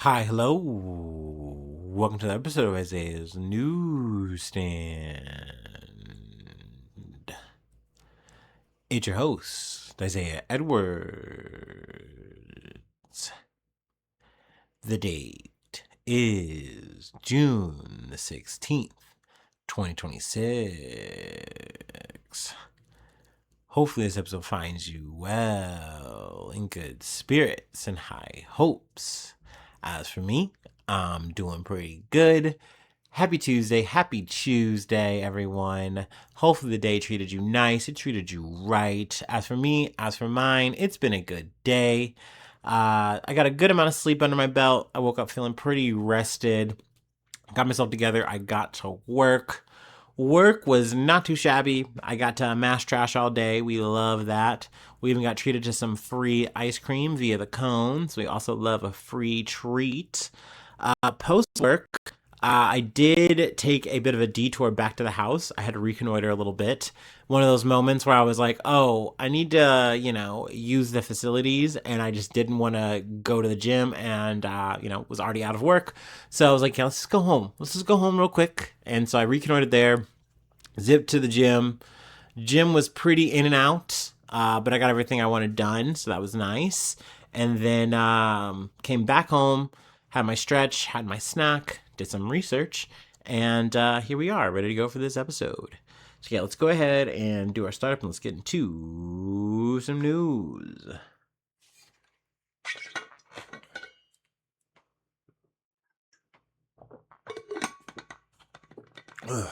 Hi, hello. Welcome to the episode of Isaiah's Newsstand. It's your host, Isaiah Edwards. The date is June the 16th, 2026. Hopefully, this episode finds you well, in good spirits, and high hopes. As for me, I'm doing pretty good. Happy Tuesday, everyone. Hopefully the day treated you nice, it treated you right. As for me, as for mine, it's been a good day. I got a good amount of sleep under my belt. I woke up feeling pretty rested. Got myself together. I got to work. Work was not too shabby. I got to mash trash all day. We love that. We even got treated to some free ice cream via the cones. We also love a free treat. Post work, I did take a bit of a detour back to the house. I had to reconnoiter a little bit. One of those moments where I was like, oh, I need to, use the facilities. And I just didn't want to go to the gym and, was already out of work. So I was like, yeah, let's just go home. Let's just go home real quick. And so I reconnoitered there, zipped to the gym. Gym was pretty in and out, but I got everything I wanted done. So that was nice. And then came back home, had my stretch, had my snack, did some research, and here we are, ready to go for this episode. So yeah, let's go ahead and do our startup and let's get into some news. Ugh.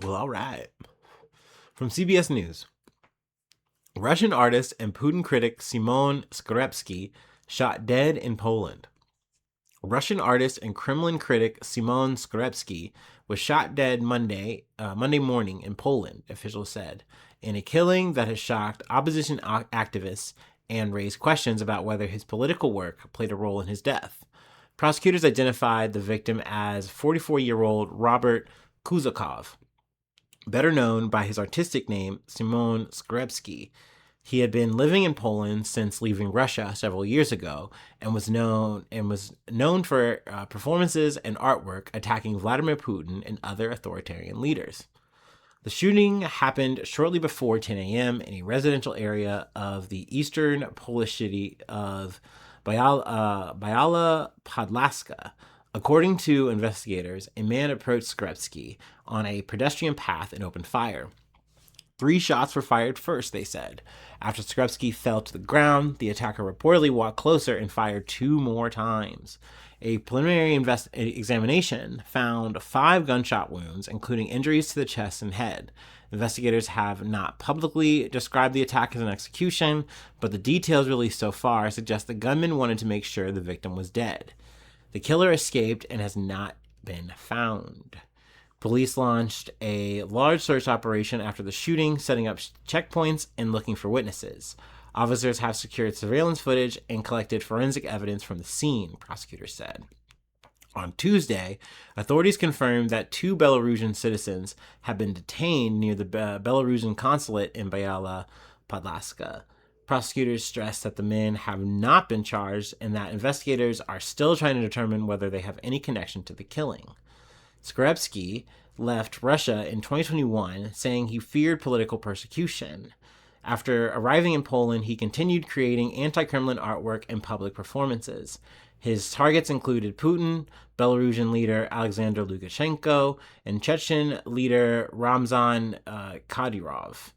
Well, all right. From CBS News, Russian artist and Putin critic Simon Skrepetsky shot dead in Poland. Russian artist and Kremlin critic Simon Skrepetsky was shot dead Monday morning in Poland, officials said, in a killing that has shocked opposition activists and raised questions about whether his political work played a role in his death. Prosecutors identified the victim as 44-year-old Robert Kuzakov, better known by his artistic name Simon Skrepetsky. He had been living in Poland since leaving Russia several years ago and was known for performances and artwork attacking Vladimir Putin and other authoritarian leaders. The shooting happened shortly before 10 a.m. in a residential area of the eastern Polish city of Biala Podlaska. According to investigators, a man approached Skrepetsky on a pedestrian path and opened fire. 3 shots were fired first, they said. After Skrepetsky fell to the ground, the attacker reportedly walked closer and fired 2 more times. A preliminary examination found 5 gunshot wounds, including injuries to the chest and head. Investigators have not publicly described the attack as an execution, but the details released so far suggest the gunman wanted to make sure the victim was dead. The killer escaped and has not been found. Police launched a large search operation after the shooting, setting up checkpoints and looking for witnesses. Officers have secured surveillance footage and collected forensic evidence from the scene, prosecutors said. On Tuesday, authorities confirmed that 2 Belarusian citizens have been detained near the Belarusian consulate in Biala Podlaska. Prosecutors stressed that the men have not been charged and that investigators are still trying to determine whether they have any connection to the killing. Skrepetsky left Russia in 2021, saying he feared political persecution. After arriving in Poland, he continued creating anti-Kremlin artwork and public performances. His targets included Putin, Belarusian leader Alexander Lukashenko, and Chechen leader Ramzan Kadyrov.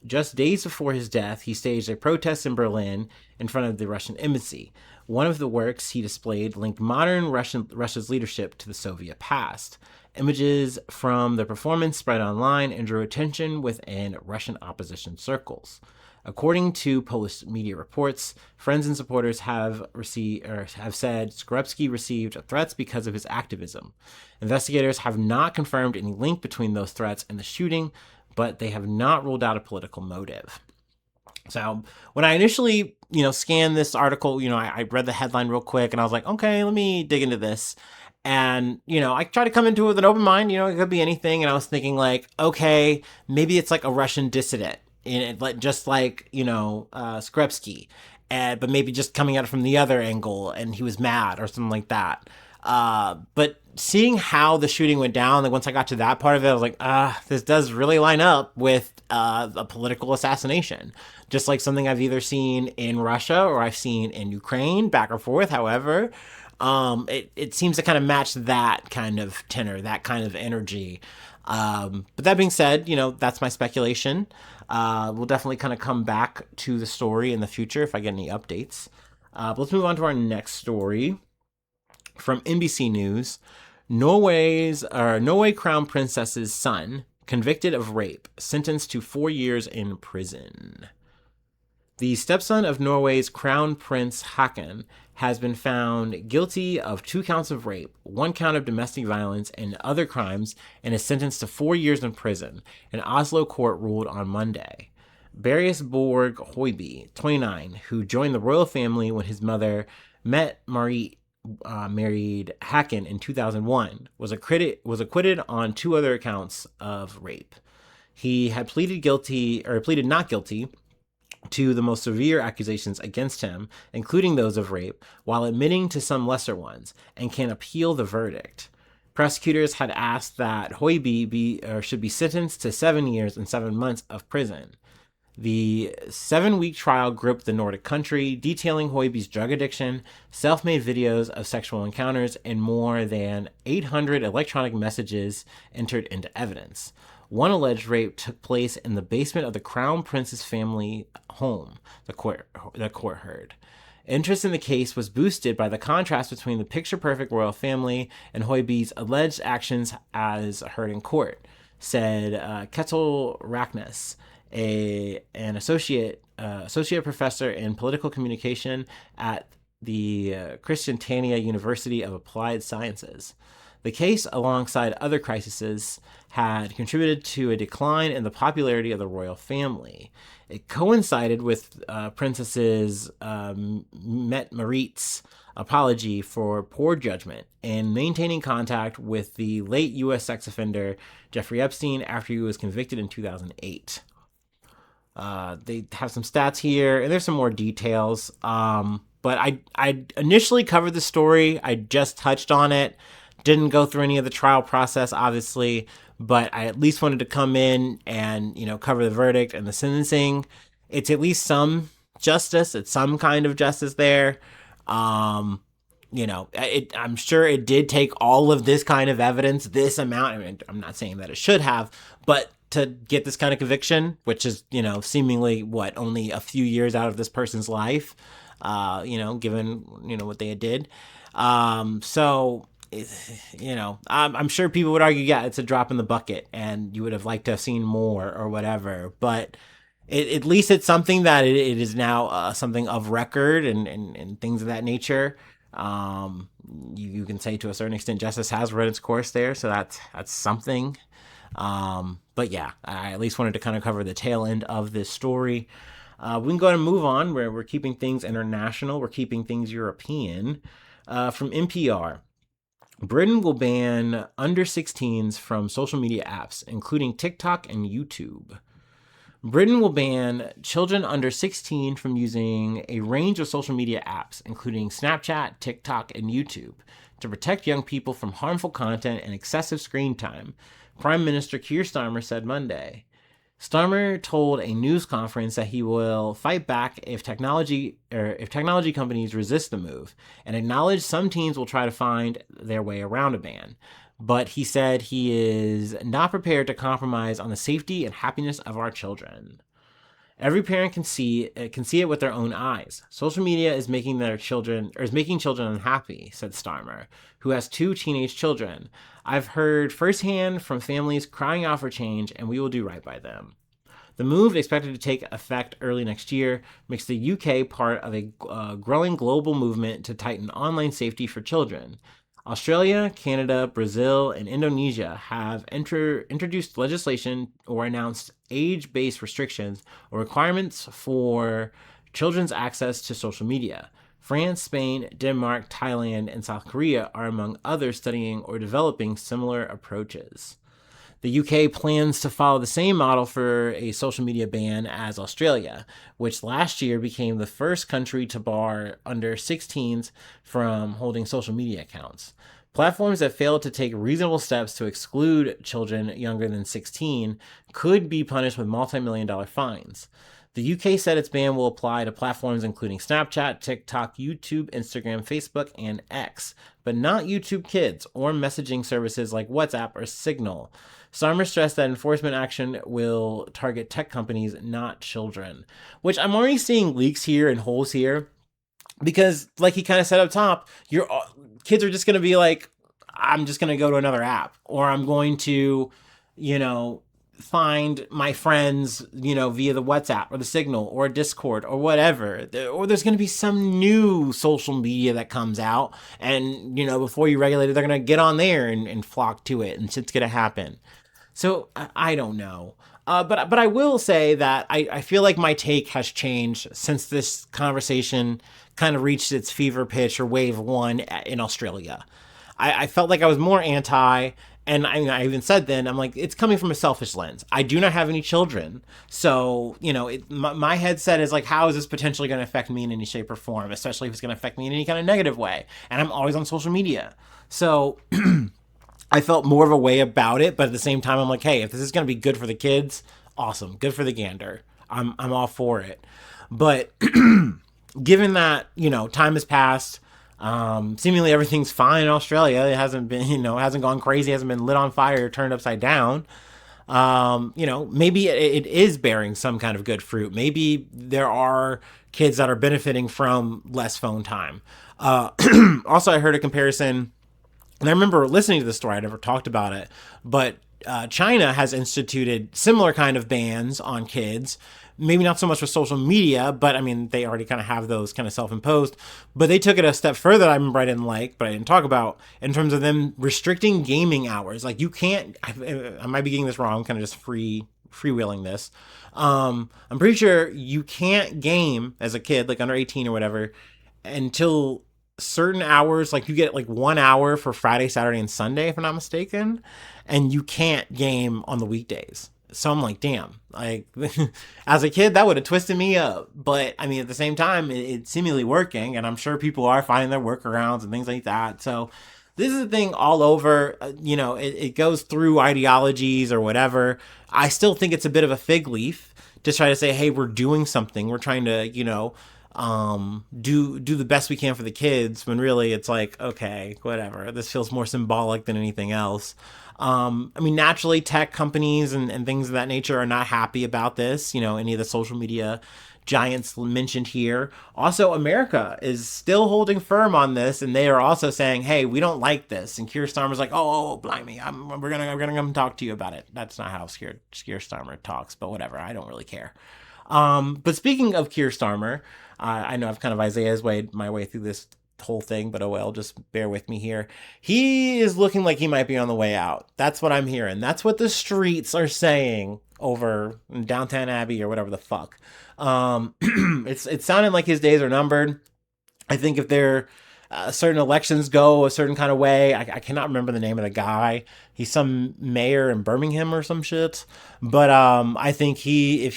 Just days before his death, he staged a protest in Berlin in front of the Russian embassy. One of the works he displayed linked modern Russia's leadership to the Soviet past. Images from the performance spread online and drew attention within Russian opposition circles. According to Polish media reports, friends and supporters have said Skrepetsky received threats because of his activism. Investigators have not confirmed any link between those threats and the shooting, but they have not ruled out a political motive. So when I initially, scanned this article, I read the headline real quick and I was like, okay, let me dig into this. And, I try to come into it with an open mind, it could be anything. And I was thinking like, okay, maybe it's like a Russian dissident, and like just like, Skrepetsky, but maybe just coming at it from the other angle and he was mad or something like that. But seeing how the shooting went down, like once I got to that part of it, I was like, this does really line up with a political assassination. Just like something I've either seen in Russia or I've seen in Ukraine, back or forth, however. It seems to kind of match that kind of tenor, that kind of energy. But that being said, that's my speculation. We'll definitely kind of come back to the story in the future if I get any updates. But let's move on to our next story from NBC News. Norway Crown Princess's son convicted of rape, sentenced to 4 years in prison. The stepson of Norway's Crown Prince Haakon has been found guilty of 2 counts of rape, 1 count of domestic violence, and other crimes, and is sentenced to 4 years in prison, an Oslo court ruled on Monday. Barius Borg Hoiby, 29, who joined the royal family when his mother met married Haakon in 2001, was acquitted on 2 other counts of rape. He had pleaded not guilty to the most severe accusations against him, including those of rape, while admitting to some lesser ones, and can appeal the verdict. Prosecutors had asked that Hoiby should be sentenced to 7 years and 7 months of prison. The 7-week trial gripped the Nordic country, detailing Hoiby's drug addiction, self-made videos of sexual encounters, and more than 800 electronic messages entered into evidence. One alleged rape took place in the basement of the Crown Prince's family home, the court heard. Interest in the case was boosted by the contrast between the picture-perfect royal family and Hoiby's alleged actions as heard in court, said Ketil Raknes, an associate professor in political communication at the Christiania University of Applied Sciences. The case, alongside other crises, had contributed to a decline in the popularity of the royal family. It coincided with Princess Mette-Marit's apology for poor judgment and maintaining contact with the late U.S. sex offender Jeffrey Epstein after he was convicted in 2008. They have some stats here, and there's some more details. But I initially covered the story. I just touched on it. Didn't go through any of the trial process, obviously, but I at least wanted to come in and, cover the verdict and the sentencing. It's at least some justice. It's some kind of justice there. I'm sure it did take all of this kind of evidence, this amount. I mean, I'm not saying that it should have, but to get this kind of conviction, which is, seemingly only a few years out of this person's life, given, what they did. I'm sure people would argue, yeah, it's a drop in the bucket and you would have liked to have seen more or whatever, but at least it's something that it is now something of record and things of that nature. You can say to a certain extent justice has run its course there, so that's something. But yeah, I at least wanted to kind of cover the tail end of this story. We can go ahead and move on, where we're keeping things international, we're keeping things European. From NPR. Britain will ban under 16s from social media apps, including TikTok and YouTube. Britain will ban children under 16 from using a range of social media apps, including Snapchat, TikTok, and YouTube, to protect young people from harmful content and excessive screen time, Prime Minister Keir Starmer said Monday. Starmer told a news conference that he will fight back if technology companies resist the move, and acknowledged some teens will try to find their way around a ban. But he said he is not prepared to compromise on the safety and happiness of our children. Every parent can see it with their own eyes. Social media is making children unhappy, said Starmer, who has 2 teenage children. I've heard firsthand from families crying out for change, and we will do right by them. The move, expected to take effect early next year, makes the UK part of a growing global movement to tighten online safety for children. Australia, Canada, Brazil, and Indonesia have introduced legislation or announced age based restrictions or requirements for children's access to social media. France, Spain, Denmark, Thailand, and South Korea are among others studying or developing similar approaches. The UK plans to follow the same model for a social media ban as Australia, which last year became the first country to bar under 16s from holding social media accounts. Platforms that fail to take reasonable steps to exclude children younger than 16 could be punished with multi-million-dollar fines. The UK said its ban will apply to platforms including Snapchat, TikTok, YouTube, Instagram, Facebook, and X, but not YouTube Kids or messaging services like WhatsApp or Signal. Starmer stressed that enforcement action will target tech companies, not children. Which I'm already seeing leaks here and holes here because, like he kind of said up top, your kids are just going to be like, I'm just going to go to another app, or I'm going to, find my friends, via the WhatsApp or the Signal or Discord or whatever. Or there's going to be some new social media that comes out, and, before you regulate it, they're going to get on there and flock to it, and shit's going to happen. So I don't know. But I will say that I feel like my take has changed since this conversation kind of reached its fever pitch or wave one in Australia. I felt like I was more anti, and I even said then, I'm like, it's coming from a selfish lens. I do not have any children. So, my headset is like, how is this potentially going to affect me in any shape or form, especially if it's going to affect me in any kind of negative way? And I'm always on social media. So I felt more of a way about it, but at the same time, I'm like, hey, if this is going to be good for the kids, awesome. Good for the gander. I'm all for it. But given that, time has passed, seemingly everything's fine in Australia. It hasn't been, hasn't gone crazy, hasn't been lit on fire, turned upside down. Maybe it is bearing some kind of good fruit. Maybe there are kids that are benefiting from less phone time. Also, I heard a comparison, and I remember listening to the story. I never talked about it, but China has instituted similar kind of bans on kids. Maybe not so much with social media, but I mean, they already kind of have those kind of self-imposed, but they took it a step further. I remember I didn't like, but I didn't talk about, in terms of them restricting gaming hours. Like, you can't, I might be getting this wrong, kind of just freewheeling this. I'm pretty sure you can't game as a kid, like under 18 or whatever, until certain hours. Like, you get like 1 hour for Friday, Saturday, and Sunday, if I'm not mistaken, and you can't game on the weekdays. So I'm like, damn, like, as a kid, that would have twisted me up. But I mean, at the same time, it's seemingly working, and I'm sure people are finding their workarounds and things like that. So this is a thing all over. It goes through ideologies or whatever. I still think it's a bit of a fig leaf to try to say, hey, we're doing something. We're trying to, do the best we can for the kids, when really it's like, okay, whatever. This feels more symbolic than anything else. Naturally, tech companies and things of that nature are not happy about this. Any of the social media giants mentioned here. Also, America is still holding firm on this, and they are also saying, hey, we don't like this. And Keir Starmer's like, oh, blimey, we're gonna come talk to you about it. That's not how Keir Starmer talks, but whatever. I don't really care. But speaking of Keir Starmer, I know I've kind of Isaiah's my way through this whole thing, but oh well, just bear with me here. He is looking like he might be on the way out. That's what I'm hearing. That's what the streets are saying over in Downton Abbey or whatever the fuck. It's sounding like his days are numbered. I think if there certain elections go a certain kind of way, I cannot remember the name of the guy. He's some mayor in Birmingham or some shit. But I think if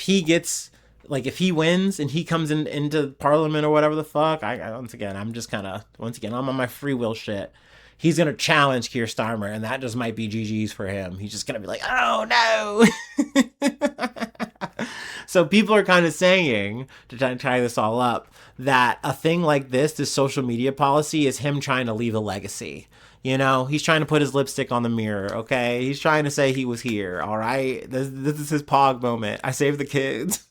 he wins and he comes into Parliament or whatever the fuck, once again, I'm on my free will shit. He's going to challenge Keir Starmer, and that just might be GG's for him. He's just going to be like, oh no. So people are kind of saying, to tie this all up, that a thing like this social media policy, is him trying to leave a legacy. He's trying to put his lipstick on the mirror, okay? He's trying to say he was here, all right? This is his Pog moment. I saved the kids.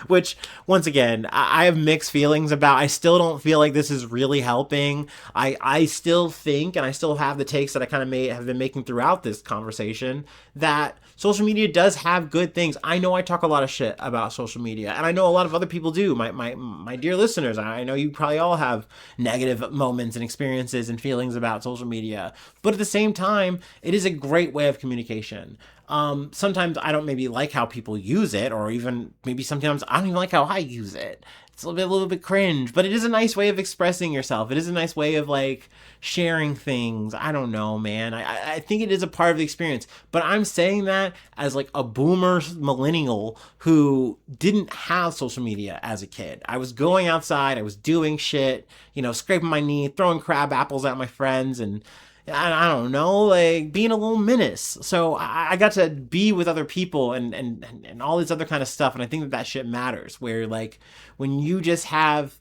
Which, once again, I have mixed feelings about. I still don't feel like this is really helping. I still think, and I still have the takes that I kind of have been making throughout this conversation, that social media does have good things. I know I talk a lot of shit about social media, and I know a lot of other people do. My dear listeners, I know you probably all have negative moments and experiences and feelings about social media. But at the same time, it is a great way of communication. Sometimes I don't maybe like how people use it, or even maybe sometimes I don't even like how I use it. It's a little bit cringe, but it is a nice way of expressing yourself. It is a nice way of like sharing things. I don't know, man. I think it is a part of the experience, but I'm saying that as like a boomer millennial who didn't have social media as a kid. I was going outside, I was doing shit, scraping my knee, throwing crab apples at my friends, and I don't know, like being a little menace. So I got to be with other people and all this other kind of stuff. And I think that shit matters, where like when you just have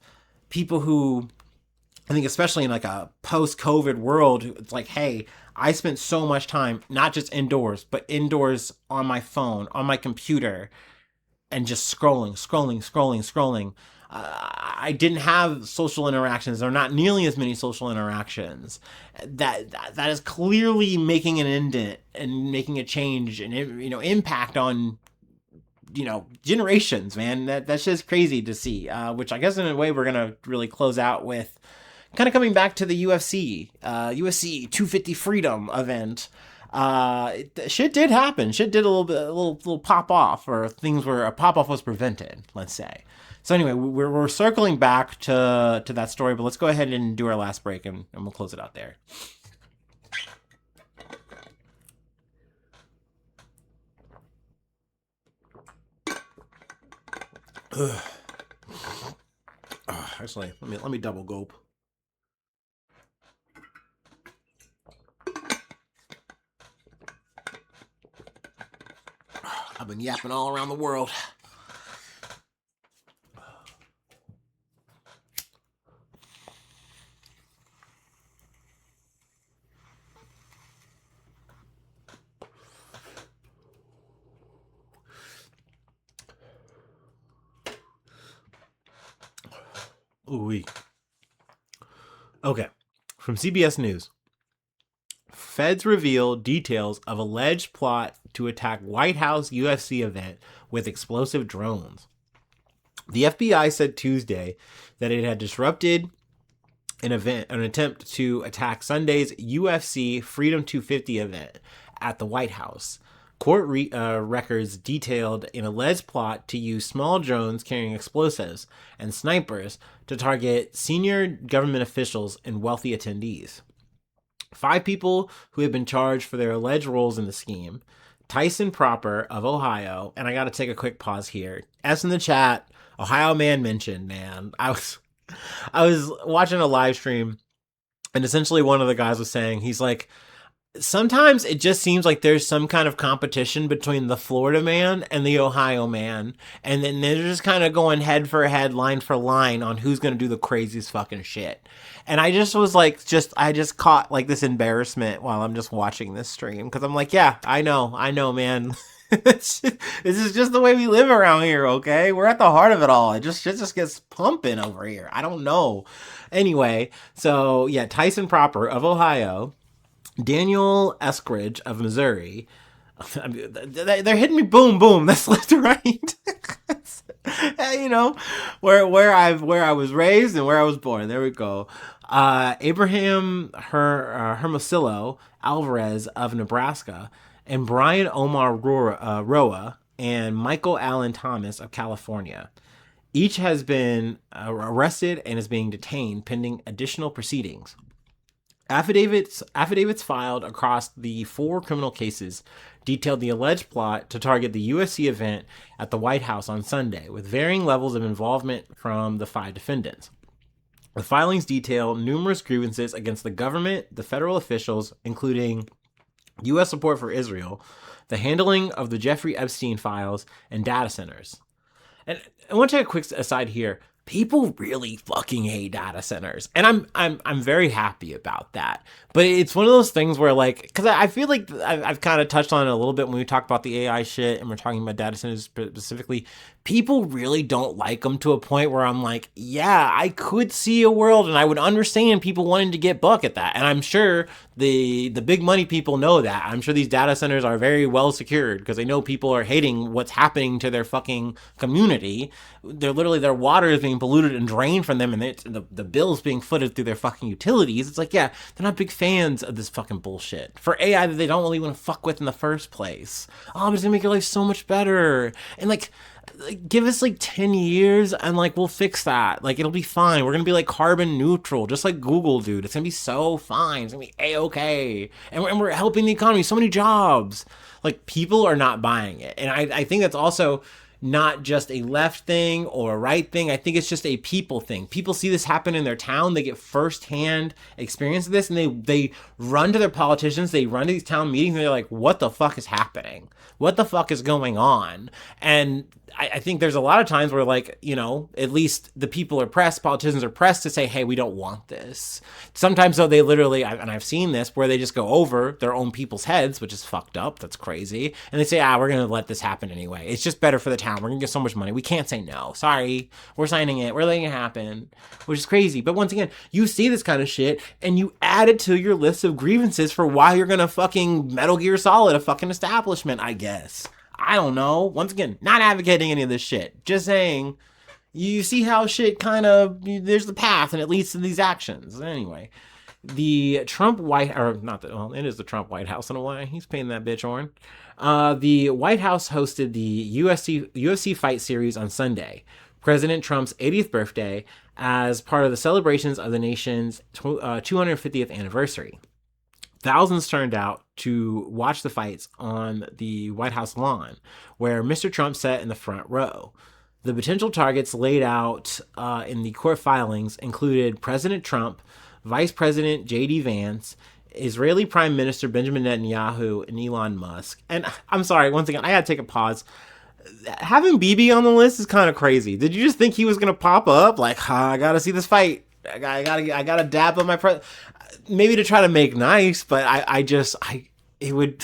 people who, I think especially in like a post-COVID world, it's like, hey, I spent so much time, not just indoors, but indoors on my phone, on my computer, and just scrolling. I didn't have social interactions, or not nearly as many social interactions. That is clearly making an indent and making a change and impact on generations. Man, that's just crazy to see. Which I guess in a way we're gonna really close out with, kind of coming back to the UFC 250 Freedom event. Shit did happen. Shit did a little pop off, or things where a pop off was prevented, let's say. So anyway, we're circling back to that story, but let's go ahead and do our last break, and we'll close it out there. Actually, let me double gulp. I've been yapping all around the world. Ooh-wee. Okay, from CBS News. Feds reveal details of alleged plot to attack White House UFC event with explosive drones. The FBI said Tuesday that it had disrupted an attempt to attack Sunday's UFC Freedom 250 event at the White House. Court records detailed an alleged plot to use small drones carrying explosives and snipers to target senior government officials and wealthy attendees. 5 people who have been charged for their alleged roles in the scheme. Tyson Proper of Ohio, and I got to take a quick pause here. S in the chat, Ohio man mentioned, man. I was watching a live stream, and essentially one of the guys was saying, he's like, sometimes it just seems like there's some kind of competition between the Florida man and the Ohio man. And then they're just kind of going head for head, line for line on who's going to do the craziest fucking shit. And I just was like, I just caught like this embarrassment while I'm just watching this stream. Cause I'm like, yeah, I know, man. This is just the way we live around here, okay? We're at the heart of it all. Shit just gets pumping over here. I don't know. Anyway, so yeah, Tyson Proper of Ohio, Daniel Eskridge of Missouri. They're hitting me boom boom. That's left to right. where I was raised and where I was born. There we go. Abraham Hermosillo Alvarez of Nebraska, and Brian Omar Roa and Michael Allen Thomas of California. Each has been arrested and is being detained pending additional proceedings. Affidavits filed across the 4 criminal cases detailed the alleged plot to target the UFC event at the White House on Sunday, with varying levels of involvement from the 5 defendants. The filings detail numerous grievances against the government, the federal officials, including U.S. support for Israel, the handling of the Jeffrey Epstein files, and data centers. And I want to take a quick aside here. People really fucking hate data centers, and I'm very happy about that. But it's one of those things where, like, because I feel like I've kind of touched on it a little bit when we talk about the AI shit and we're talking about data centers specifically. people really don't like him to a point where I'm like, yeah, I could see a world and I would understand people wanting to get buck at that. And I'm sure the big money people know that. I'm sure these data centers are very well secured because they know people are hating what's happening to their fucking community. They're literally, their water is being polluted and drained from them, and the bills being footed through their fucking utilities. It's like, yeah, they're not big fans of this fucking bullshit for AI that they don't really want to fuck with in the first place. Oh, but it's gonna make your life so much better. And like, give us like 10 years and like we'll fix that. Like, it'll be fine. We're gonna be like carbon neutral, just like Google, dude. It's gonna be so fine. It's gonna be a-okay. And we're helping the economy, so many jobs. Like, people are not buying it. And I think that's also not just a left thing or a right thing. I think it's just a people thing. People see this happen in their town. They get firsthand experience of this, and they run to their politicians. They run to these town meetings, and they're like, what the fuck is happening? What the fuck is going on? And I think there's a lot of times where, like, you know, at least the people are pressed, politicians are pressed to say, hey, we don't want this. Sometimes, though, they literally, and I've seen this, where they just go over their own people's heads, which is fucked up. That's crazy. And they say, we're going to let this happen anyway. It's just better for the town. We're going to get so much money. We can't say no. Sorry. We're signing it. We're letting it happen, which is crazy. But once again, you see this kind of shit, and you add it to your list of grievances for why you're going to fucking Metal Gear Solid a fucking establishment, I guess. I don't know. Once again, not advocating any of this shit. Just saying, you see how shit kind of, there's the path and it leads to these actions. Anyway, the Trump White, or not the, well, it is the Trump White House in a way. He's paying that bitch on. The White House hosted the UFC fight series on Sunday, President Trump's 80th birthday, as part of the celebrations of the nation's 250th anniversary. Thousands turned out to watch the fights on the White House lawn, where Mr. Trump sat in the front row. The potential targets laid out in the court filings included President Trump, Vice President J.D. Vance, Israeli Prime Minister Benjamin Netanyahu, and Elon Musk. And I'm sorry, once again, I gotta take a pause. Having Bibi on the list is kind of crazy. Did you just think he was gonna pop up? Like, I gotta see this fight. I gotta dab on my maybe to try to make nice, but it would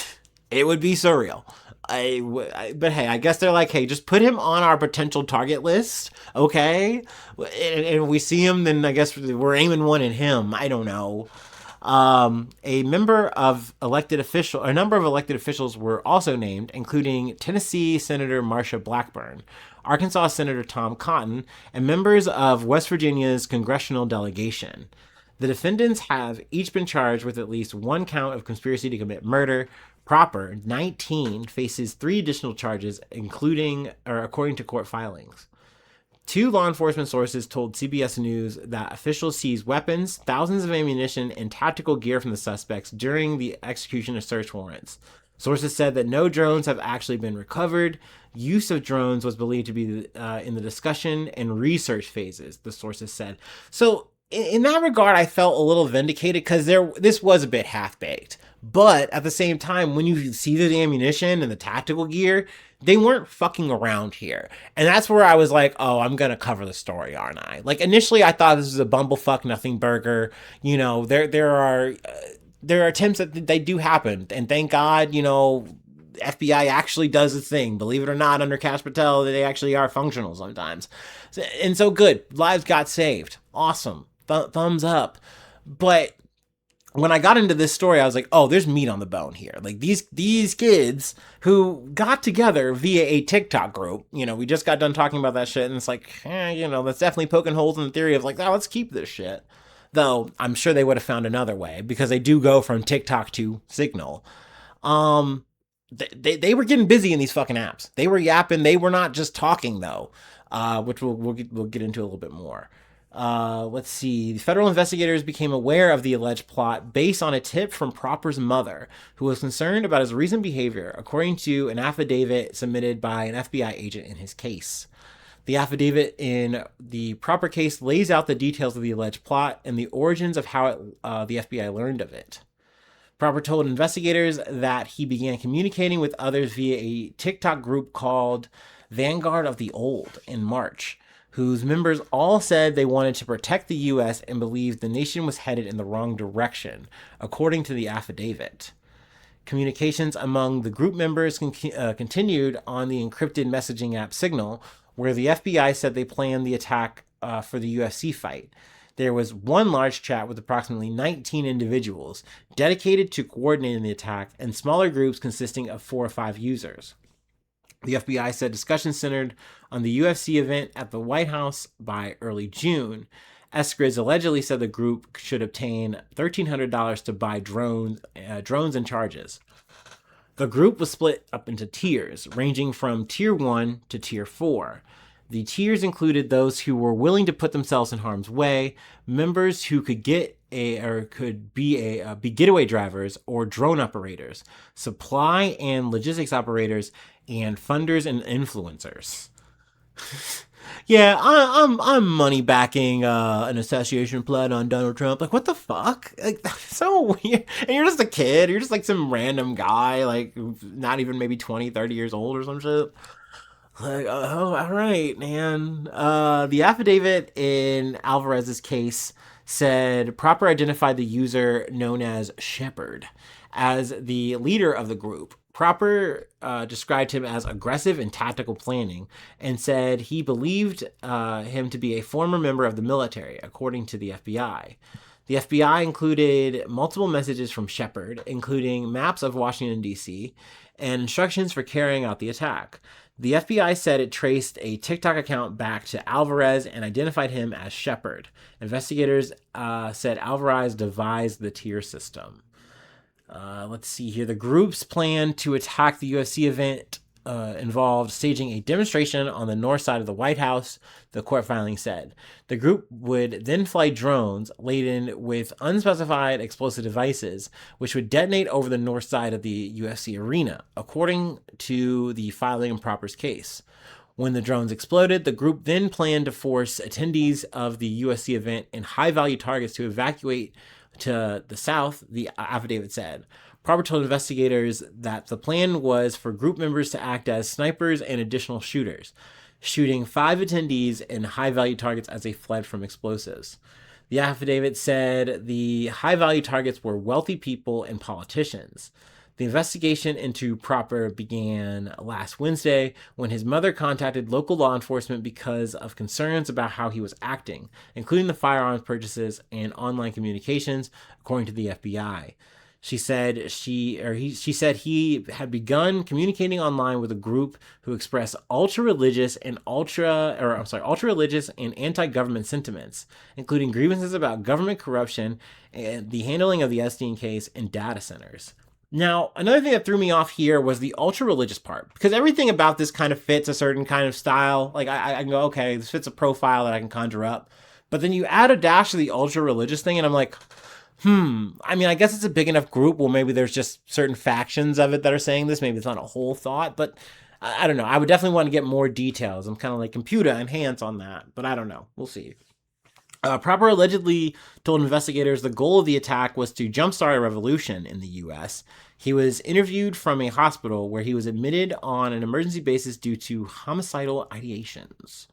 be surreal. But hey, I guess they're like, hey, just put him on our potential target list, okay? And if we see him, then I guess we're aiming one at him. I don't know. A number of elected officials were also named, including Tennessee Senator Marsha Blackburn, Arkansas Senator Tom Cotton, and members of West Virginia's congressional delegation. The defendants have each been charged with at least one count of conspiracy to commit murder. Proper 19 faces 3 additional charges, according to court filings. 2 law enforcement sources told CBS News that officials seized weapons, thousands of ammunition, and tactical gear from the suspects during the execution of search warrants. Sources said that no drones have actually been recovered. Use of drones was believed to be in the discussion and research phases, the sources said. So, in that regard, I felt a little vindicated because this was a bit half-baked. But at the same time, when you see the ammunition and the tactical gear, they weren't fucking around here. And that's where I was like, oh, I'm going to cover the story, aren't I? Like, initially, I thought this was a bumblefuck nothing burger. You know, there are attempts that they do happen. And thank God, you know, FBI actually does its thing. Believe it or not, under Kash Patel, they actually are functional sometimes. And so good. Lives got saved. Awesome. Thumbs up. But when I got into this story, I was like, oh, there's meat on the bone here. Like, these kids who got together via a TikTok group, you know, we just got done talking about that shit, and it's like, you know, that's definitely poking holes in the theory of like, oh, let's keep this shit. Though, I'm sure they would have found another way, because they do go from TikTok to Signal. They were getting busy in these fucking apps. They were yapping. They were not just talking, though, which we'll get into a little bit more. Let's see. The federal investigators became aware of the alleged plot based on a tip from Proper's mother, who was concerned about his recent behavior, according to an affidavit submitted by an FBI agent in his case. The affidavit in the Proper case lays out the details of the alleged plot and the origins of how the FBI learned of it. Proper told investigators that he began communicating with others via a TikTok group called Vanguard of the Old in March, whose members all said they wanted to protect the U.S. and believed the nation was headed in the wrong direction, according to the affidavit. Communications among the group members continued on the encrypted messaging app Signal, where the FBI said they planned the attack for the UFC fight. There was one large chat with approximately 19 individuals dedicated to coordinating the attack and smaller groups consisting of 4 or 5 users. The FBI said discussions centered on the UFC event at the White House by early June. Eskridge allegedly said the group should obtain $1,300 to buy drones and charges. The group was split up into tiers, ranging from Tier 1 to Tier 4. The tiers included those who were willing to put themselves in harm's way, members who could be getaway drivers or drone operators, supply and logistics operators, and funders and influencers. Yeah, I'm money backing an assassination plan on Donald Trump. Like, what the fuck? Like, that's so weird. And you're just a kid. You're just like some random guy, like not even maybe 20, 30 years old or some shit. Like, oh, all right, man. The affidavit in Alvarez's case said Proper identified the user known as Shepard as the leader of the group. Proper described him as aggressive in tactical planning and said he believed him to be a former member of the military, according to the FBI. The FBI included multiple messages from Shepard, including maps of Washington, D.C., and instructions for carrying out the attack. The FBI said it traced a TikTok account back to Alvarez and identified him as Shepard. Investigators said Alvarez devised the tier system. Let's see here. The group's plan to attack the UFC event involved staging a demonstration on the north side of the White House, the court filing said. The group would then fly drones laden with unspecified explosive devices, which would detonate over the north side of the UFC arena, according to the filing in Proper's case. When the drones exploded, the group then planned to force attendees of the UFC event and high-value targets to evacuate to the south, the affidavit said. Proper told investigators that the plan was for group members to act as snipers and additional shooters, shooting 5 attendees and high-value targets as they fled from explosives. The affidavit said the high-value targets were wealthy people and politicians. The investigation into Proper began last Wednesday when his mother contacted local law enforcement because of concerns about how he was acting, including the firearms purchases and online communications, according to the FBI. She said he said he had begun communicating online with a group who expressed ultra-religious and anti-government sentiments, including grievances about government corruption and the handling of the Epstein case and data centers. Now, another thing that threw me off here was the ultra-religious part, because everything about this kind of fits a certain kind of style. Like, I can go, okay, this fits a profile that I can conjure up. But then you add a dash to the ultra-religious thing, and I'm like, I mean, I guess it's a big enough group. Well, maybe there's just certain factions of it that are saying this. Maybe it's not a whole thought, but I don't know. I would definitely want to get more details. I'm kind of like computer enhance on that, but I don't know. We'll see. Proper allegedly told investigators the goal of the attack was to jumpstart a revolution in the U.S. He was interviewed from a hospital where he was admitted on an emergency basis due to homicidal ideations.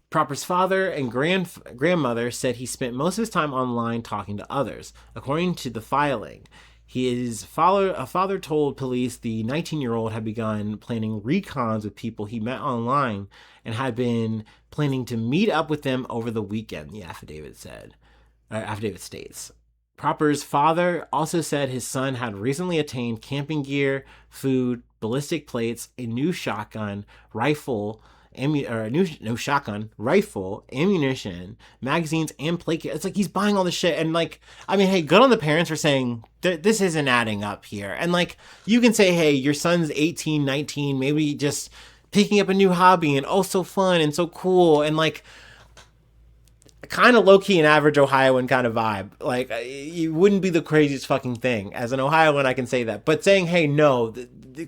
Proper's father and grandmother said he spent most of his time online talking to others, according to the filing. His father told police the 19-year-old had begun planning recons with people he met online and had been planning to meet up with them over the weekend, the affidavit states. Proper's father also said his son had recently attained camping gear, food, ballistic plates, a new shotgun, rifle, ammunition, magazines, and plate kit. It's like he's buying all this shit. And like, I mean, hey, good on the parents for saying this isn't adding up here. And like, you can say, hey, your son's 18, 19, maybe just picking up a new hobby and oh, so fun and so cool. And like, kind of low-key an average Ohioan kind of vibe. Like, it wouldn't be the craziest fucking thing. As an Ohioan, I can say that. But saying, hey, no,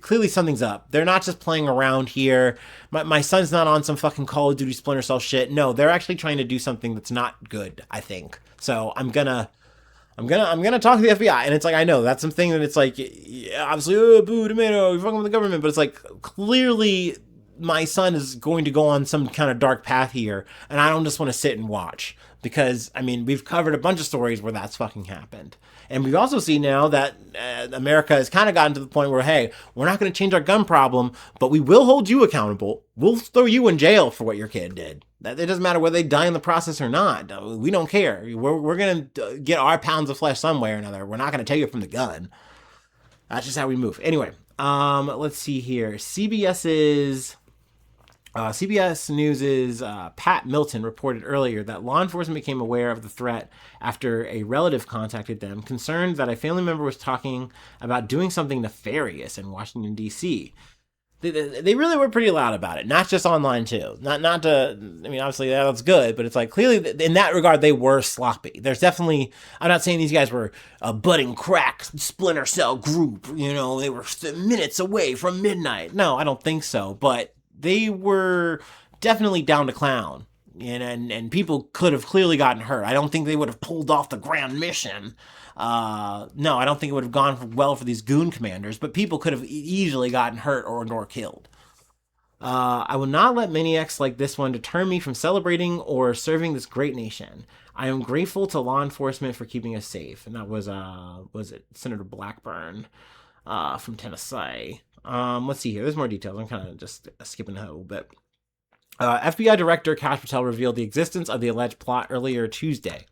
clearly something's up. They're not just playing around here. My son's not on some fucking Call of Duty Splinter Cell shit. No, they're actually trying to do something that's not good, I think. So I'm gonna talk to the FBI. And it's like, I know that's something that it's like, yeah, obviously, oh, boo, tomato, you're fucking with the government. But it's like, clearly my son is going to go on some kind of dark path here, and I don't just want to sit and watch. Because, I mean, we've covered a bunch of stories where that's fucking happened. And we've also seen now that America has kind of gotten to the point where, hey, we're not going to change our gun problem, but we will hold you accountable. We'll throw you in jail for what your kid did. It doesn't matter whether they die in the process or not. We don't care. We're going to get our pounds of flesh some way or another. We're not going to take it from the gun. That's just how we move. Anyway, let's see here. CBS News' Pat Milton reported earlier that law enforcement became aware of the threat after a relative contacted them, concerned that a family member was talking about doing something nefarious in Washington, D.C. They really were pretty loud about it, not just online, too. Not to, I mean, obviously that's good, but it's like clearly in that regard, they were sloppy. There's definitely, I'm not saying these guys were a budding crack splinter cell group, they were minutes away from midnight. No, I don't think so, but they were definitely down to clown, and people could have clearly gotten hurt. I don't think they would have pulled off the grand mission. No, I don't think it would have gone well for these goon commanders, but people could have easily gotten hurt or killed. I will not let maniacs like this one deter me from celebrating or serving this great nation. I am grateful to law enforcement for keeping us safe. And that was it Senator Blackburn from Tennessee. Let's see here. There's more details. I'm kind of just skipping ahead a little bit. FBI Director Kash Patel revealed the existence of the alleged plot earlier Tuesday.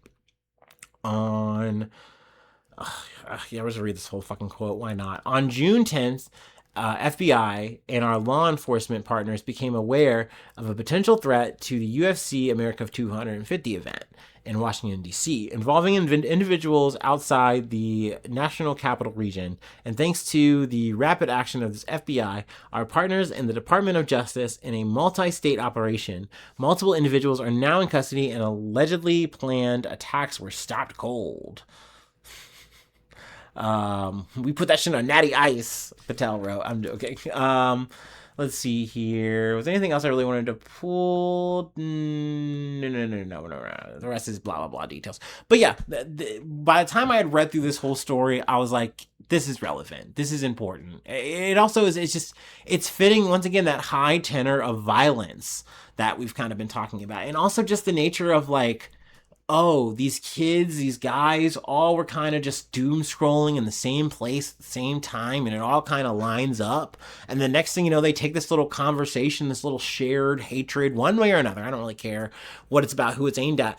I'll just read this whole fucking quote. Why not? On June 10th, FBI and our law enforcement partners became aware of a potential threat to the UFC America 250 event in Washington, D.C., involving individuals outside the National Capital Region. And thanks to the rapid action of this FBI, our partners in the Department of Justice, in a multi-state operation, multiple individuals are now in custody and allegedly planned attacks were stopped cold. We put that shit on natty ice, Patel wrote. I'm joking. Let's see here. Was there anything else I really wanted to pull? No. The rest is blah, blah, blah details. But yeah, by the time I had read through this whole story, I was like, this is relevant. This is important. It also is, it's fitting, once again, that high tenor of violence that we've kind of been talking about. And also just the nature of like, oh, these kids, these guys, all were kind of just doom scrolling in the same place at the same time, and it all kind of lines up. And the next thing you know, they take this little conversation, this little shared hatred, one way or another. I don't really care what it's about, who it's aimed at.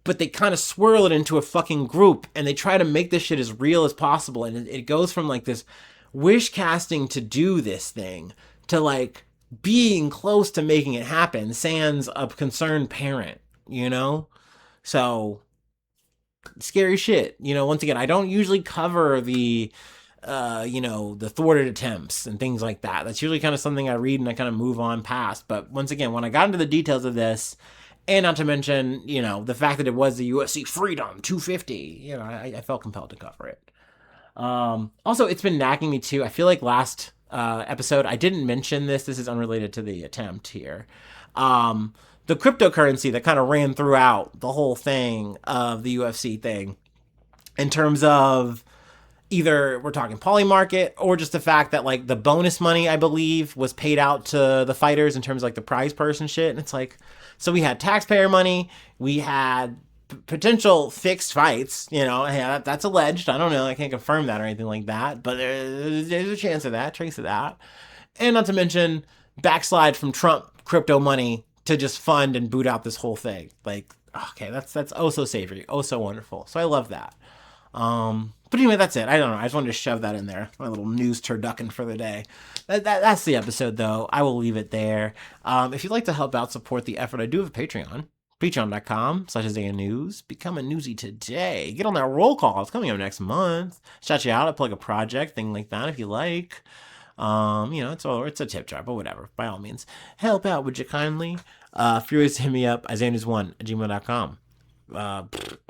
But they kind of swirl it into a fucking group, and they try to make this shit as real as possible. And it goes from like this wish casting to do this thing to like being close to making it happen, sans a concerned parent, So, scary shit. Once again, I don't usually cover the thwarted attempts and things like that. That's usually kind of something I read and I kind of move on past. But once again, when I got into the details of this, and not to mention, the fact that it was the UFC Freedom 250, I felt compelled to cover it. Also, it's been nagging me too. I feel like last episode, I didn't mention this. This is unrelated to the attempt here. The cryptocurrency that kind of ran throughout the whole thing of the UFC thing, in terms of either we're talking Polymarket or just the fact that like the bonus money, I believe, was paid out to the fighters in terms of like the prize purse and shit. And it's like, so we had taxpayer money, we had potential fixed fights, that's alleged. I don't know. I can't confirm that or anything like that, but there's a chance of that, trace of that. And not to mention backslide from Trump crypto money to just fund and boot out this whole thing. Like, okay, that's oh so savory, oh so wonderful. So I love that. But anyway, that's it. I don't know. I just wanted to shove that in there. My little news turducken for the day. That's the episode, though. I will leave it there. If you'd like to help out support the effort, I do have a Patreon. Patreon.com/ANews. Become a newsie today. Get on that roll call. It's coming up next month. Shout you out. I plug a project, thing like that if you like. It's a tip jar, but whatever. By all means, help out, would you kindly? Freeways to hit me up, IsaiahNews1@gmail.com.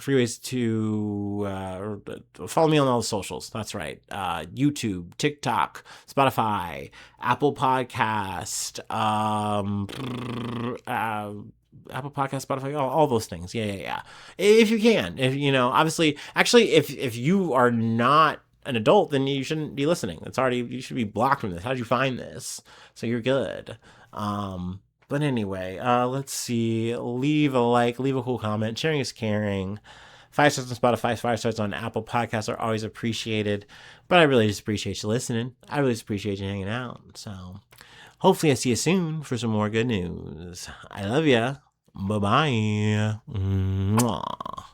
Freeways to follow me on all the socials. That's right. YouTube, TikTok, Spotify, Apple Podcast, Apple Podcast, Spotify, all those things. Yeah. If you can, obviously, actually, if you are not an adult, then you shouldn't be listening. You should be blocked from this. How'd you find this? So you're good. But anyway, let's see. Leave a like, leave a cool comment. Sharing is caring. 5 stars on Spotify, 5 stars on Apple Podcasts are always appreciated. But I really just appreciate you listening. I really just appreciate you hanging out. So hopefully I see you soon for some more good news. I love ya. Bye-bye. Mwah.